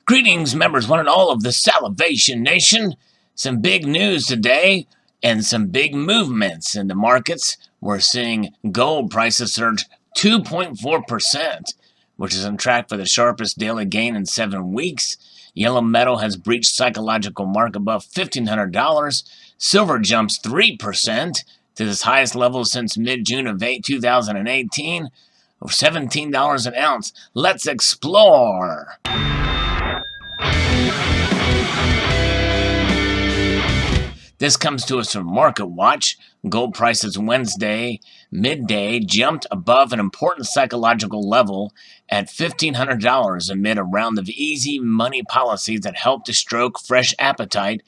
Greetings, members, one and all of the Salivation Nation. Some big news today and some big movements in the markets. We're seeing gold prices surge 2.4%, which is on track for the sharpest daily gain in 7 weeks. Yellow metal has breached psychological mark above $1,500. Silver jumps 3% to its highest level since mid-June of 2018, or $17 an ounce. Let's explore. This comes to us from Market Watch. Gold prices Wednesday midday jumped above an important psychological level at $1,500 amid a round of easy money policies that helped to stroke fresh appetite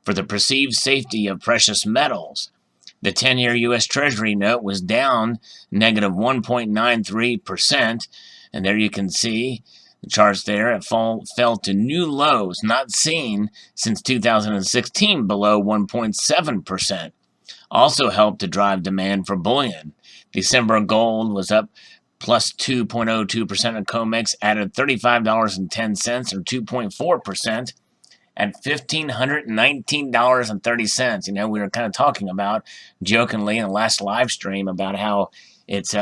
for the perceived safety of precious metals. The 10-year U.S. Treasury note was down negative 1.93%, and there you can see the charts there. It fell to new lows not seen since 2016, below 1.7%. Also helped to drive demand for bullion. December gold was up plus 2.02%, and COMEX added $35.10 or 2.4% at $1,519.30. You know, we were kind of talking about jokingly in the last live stream about how it's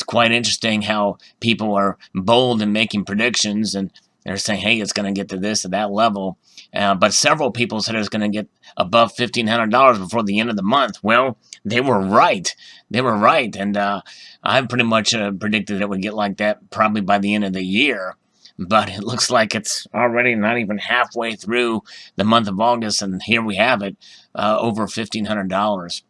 quite interesting how people are bold in making predictions, and they're saying, hey, it's going to get to this or that level. But several people said it was going to get above $1,500 before the end of the month. Well, they were right. They were right. And I pretty much predicted it would get like that probably by the end of the year. But it looks like it's already not even halfway through the month of August, and here we have it, over $1,500.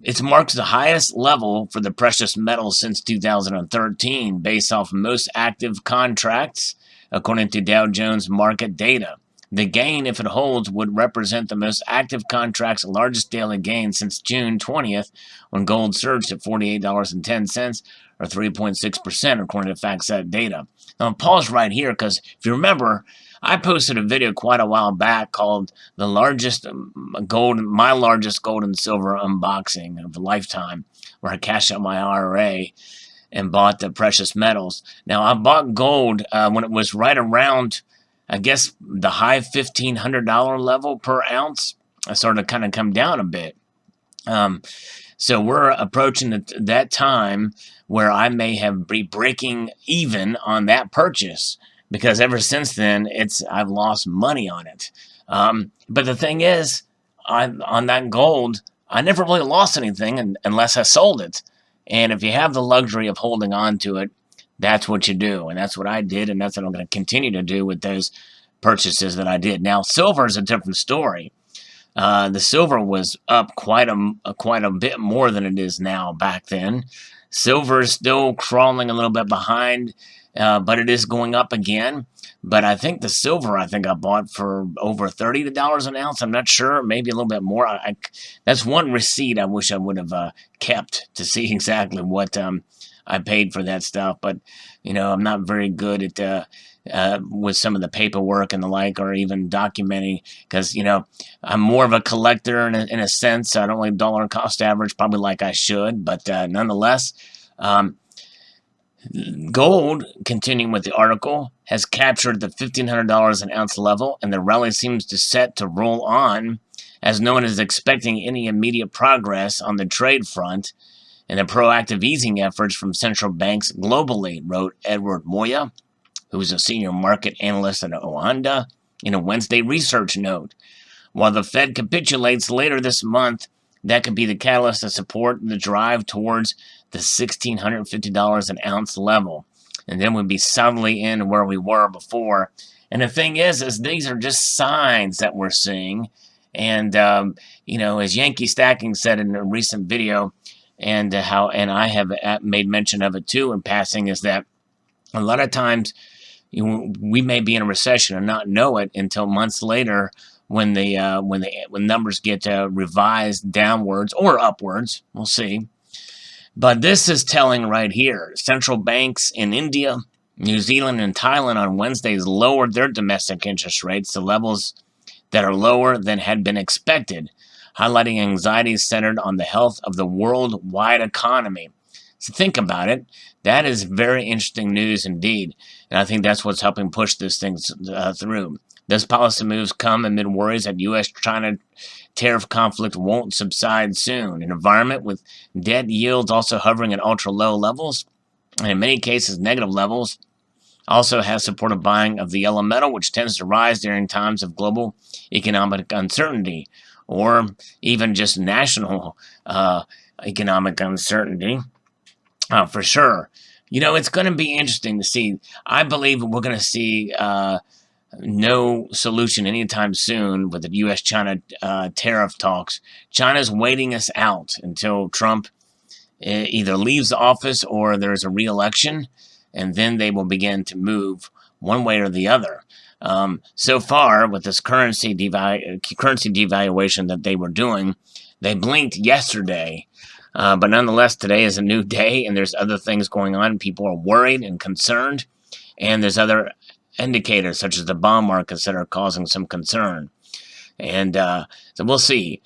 It marks the highest level for the precious metals since 2013, based off most active contracts, according to Dow Jones market data. The gain, if it holds, would represent the most active contract's largest daily gain since June 20th, when gold surged at $48.10, or 3.6%, according to FactSet data. Now, I'll pause right here because if you remember, I posted a video quite a while back called my largest gold and silver unboxing of a lifetime, where I cashed out my IRA and bought the precious metals. Now, I bought gold when it was right around, I guess, the high $1,500 level per ounce. I started to kind of come down a bit. So we're approaching that time where I may have be breaking even on that purchase, because ever since then I've lost money on it. But the thing is, on that gold, I never really lost anything unless I sold it. And if you have the luxury of holding on to it, that's what you do, and that's what I did, and that's what I'm going to continue to do with those purchases that I did. Now, silver is a different story. The silver was up quite a bit more than it is now back then. Silver is still crawling a little bit behind, but it is going up again. But I think the silver I bought for over $30 an ounce. I'm not sure, maybe a little bit more. That's one receipt I wish I would have kept to see exactly what I paid for that stuff. But, you know, I'm not very good at with some of the paperwork and the like, or even documenting, because, you know, I'm more of a collector in a sense. I don't like dollar cost average probably like I should, but nonetheless, gold, continuing with the article, has captured the $1,500 an ounce level, and the rally seems to set to roll on, as no one is expecting any immediate progress on the trade front and the proactive easing efforts from central banks globally, wrote Edward Moya, who is a senior market analyst at Oanda, in a Wednesday research note. While the Fed capitulates later this month, that could be the catalyst to support the drive towards the $1,650 an ounce level. And then we'd be solidly in where we were before. And the thing is these are just signs that we're seeing. And, you know, as Yankee Stacking said in a recent video, and I have made mention of it too in passing, is that a lot of times we may be in a recession and not know it until months later, when numbers get revised downwards or upwards. We'll see. But this is telling right here. Central banks in India, New Zealand, and Thailand on Wednesdays lowered their domestic interest rates to levels that are lower than had been expected, highlighting anxieties centered on the health of the worldwide economy. So think about it. That is very interesting news indeed. And I think that's what's helping push this thing through. Those policy moves come amid worries that U.S.-China tariff conflict won't subside soon. An environment with debt yields also hovering at ultra-low levels, and in many cases negative levels, also has supported buying of the yellow metal, which tends to rise during times of global economic uncertainty or even just national economic uncertainty, for sure. It's going to be interesting to see. I believe we're going to see no solution anytime soon with the U.S.-China tariff talks. China's waiting us out until Trump either leaves office or there's a re-election, and then they will begin to move one way or the other. So far, with this currency devaluation that they were doing, they blinked yesterday. But nonetheless, today is a new day, and there's other things going on. People are worried and concerned, and there's other indicators, such as the bond markets, that are causing some concern. And so we'll see.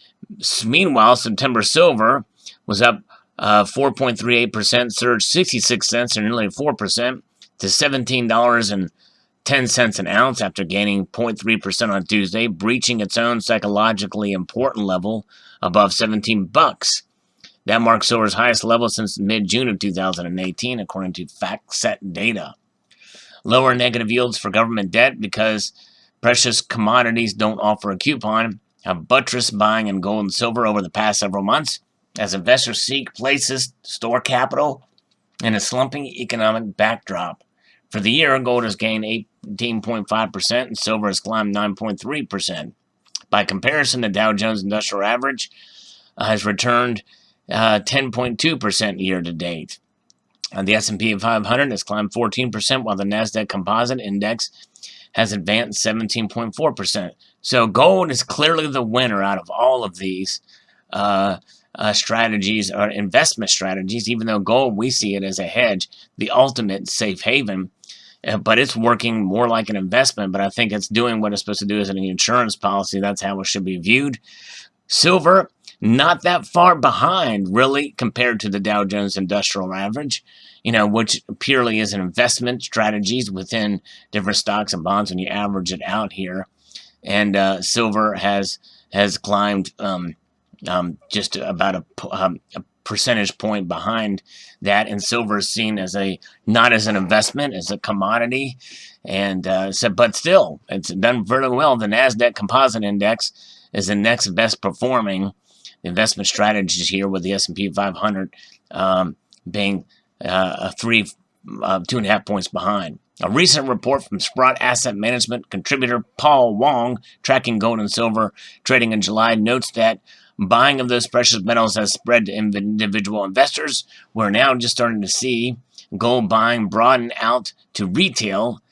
Meanwhile, September silver was up 4.38%, surged 66 cents, or nearly 4%, to $17.10 an ounce after gaining 0.3% on Tuesday, breaching its own psychologically important level above $17. That marks silver's highest level since mid-June of 2018, according to FactSet data. Lower negative yields for government debt because precious commodities don't offer a coupon have buttressed buying in gold and silver over the past several months as investors seek places to store capital in a slumping economic backdrop. For the year, gold has gained 18.5% and silver has climbed 9.3%. By comparison, the Dow Jones Industrial Average has returned 10.2% year to date. The S&P 500 has climbed 14%, while the Nasdaq Composite Index has advanced 17.4%. So gold is clearly the winner out of all of these strategies or investment strategies, even though gold, we see it as a hedge, the ultimate safe haven. But it's working more like an investment, but I think it's doing what it's supposed to do as an insurance policy. That's how it should be viewed. Silver, not that far behind, really, compared to the Dow Jones Industrial Average, which purely is an investment strategies within different stocks and bonds when you average it out here. And silver has climbed just about a percentage point behind that, and silver is seen as not as an investment, as a commodity, and but still, it's done very well. The Nasdaq Composite Index is the next best performing investment strategies here, with the S&P 500 being 2.5 points behind. A recent report from Sprott Asset Management contributor Paul Wong, tracking gold and silver trading in July, notes that buying of those precious metals has spread to individual investors. We're now just starting to see gold buying broaden out to retail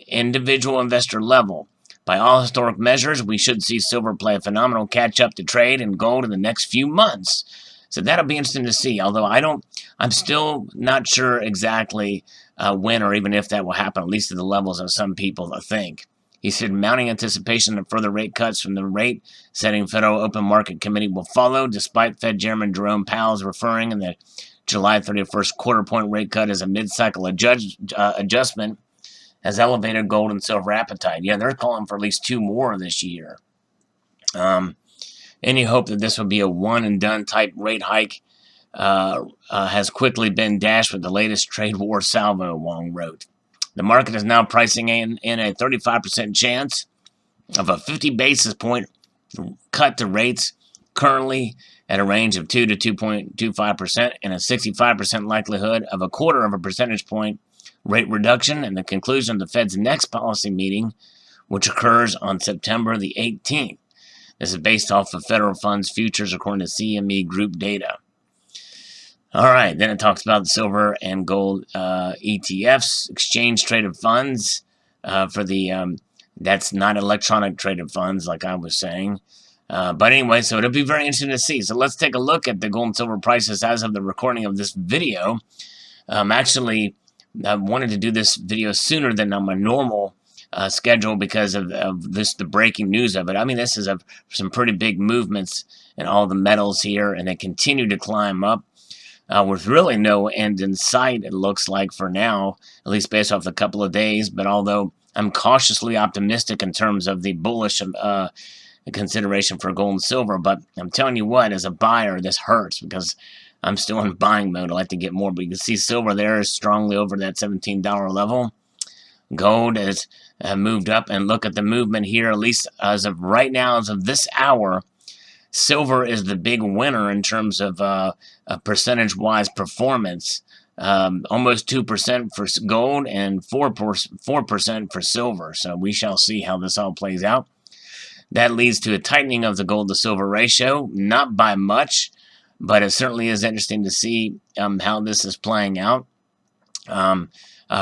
individual investor level. By all historic measures, we should see silver play a phenomenal catch-up to trade in gold in the next few months. So that'll be interesting to see, although I'm still not sure exactly when or even if that will happen, at least at the levels that some people think. He said mounting anticipation of further rate cuts from the rate-setting Federal Open Market Committee will follow, despite Fed Chairman Jerome Powell's referring in the July 31st quarter-point rate cut as a mid-cycle adjustment has elevated gold and silver appetite. Yeah, they're calling for at least 2 more this year. Any hope that this will be a one-and-done type rate hike has quickly been dashed with the latest trade war salvo, Wong wrote. The market is now pricing in a 35% chance of a 50 basis point cut to rates, currently at a range of 2 to 2.25%, and a 65% likelihood of a quarter of a percentage point rate reduction in the conclusion of the Fed's next policy meeting, which occurs on September the 18th. This is based off of federal funds futures according to CME Group data. All right, then it talks about silver and gold ETFs, exchange traded funds for the that's not electronic traded funds like I was saying. But anyway, so it'll be very interesting to see. So let's take a look at the gold and silver prices as of the recording of this video. Actually, I wanted to do this video sooner than on my normal schedule because of the breaking news of it. I mean, this is some pretty big movements in all the metals here, and they continue to climb up. with really no end in sight, it looks like for now, at least based off a couple of days. But although I'm cautiously optimistic in terms of the bullish consideration for gold and silver, but I'm telling you what, as a buyer, this hurts because I'm still in buying mode. I like to get more, but you can see silver there is strongly over that $17 level. Gold has moved up, and look at the movement here, at least as of right now, as of this hour. Silver is the big winner in terms of percentage-wise performance. Almost 2% for gold and 4% for silver. So we shall see how this all plays out. That leads to a tightening of the gold to silver ratio, not by much, but it certainly is interesting to see how this is playing out.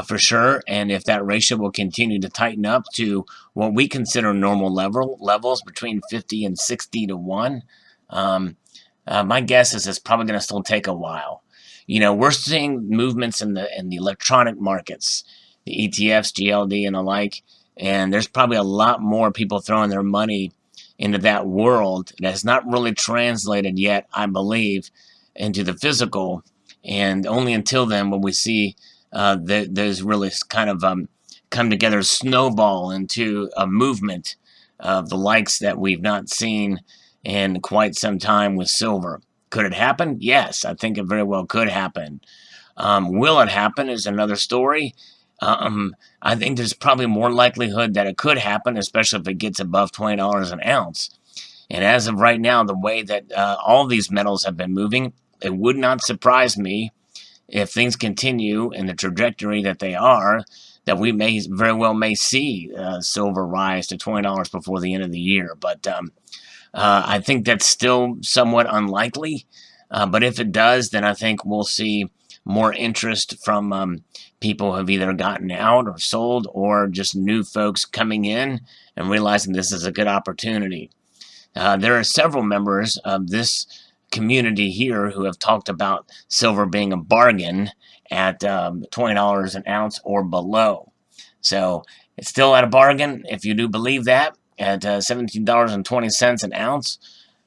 For sure, and if that ratio will continue to tighten up to what we consider normal levels between 50 and 60 to 1, my guess is it's probably going to still take a while. You know, we're seeing movements in the electronic markets, the ETFs, GLD, and the like, and there's probably a lot more people throwing their money into that world that has not really translated yet, I believe, into the physical, and only until then will we see those really kind of come together, snowball into a movement of the likes that we've not seen in quite some time with silver. Could it happen? Yes, I think it very well could happen. Will it happen is another story. I think there's probably more likelihood that it could happen, especially if it gets above $20 an ounce. And as of right now, the way that all these metals have been moving, it would not surprise me if things continue in the trajectory that they are, that we may very well see silver rise to $20 before the end of the year. But I think that's still somewhat unlikely. But if it does, then I think we'll see more interest from people who have either gotten out or sold, or just new folks coming in and realizing this is a good opportunity. There are several members of this community here who have talked about silver being a bargain at $20 an ounce or below. So it's still at a bargain if you do believe that, at $17.20 an ounce.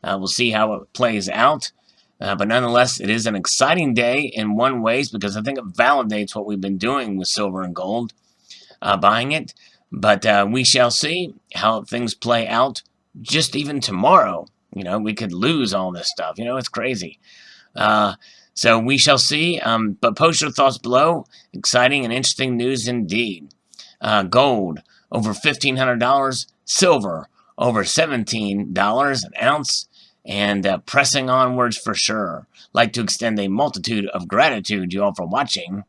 We'll see how it plays out. But nonetheless, it is an exciting day in one ways, because I think it validates what we've been doing with silver and gold, buying it. But we shall see how things play out just even tomorrow. You know, we could lose all this stuff. You know, it's crazy. So we shall see. But post your thoughts below. Exciting and interesting news indeed. Gold over $1,500. Silver over $17 an ounce. And pressing onwards for sure. Like to extend a multitude of gratitude to you all for watching,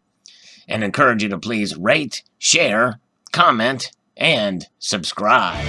and encourage you to please rate, share, comment, and subscribe.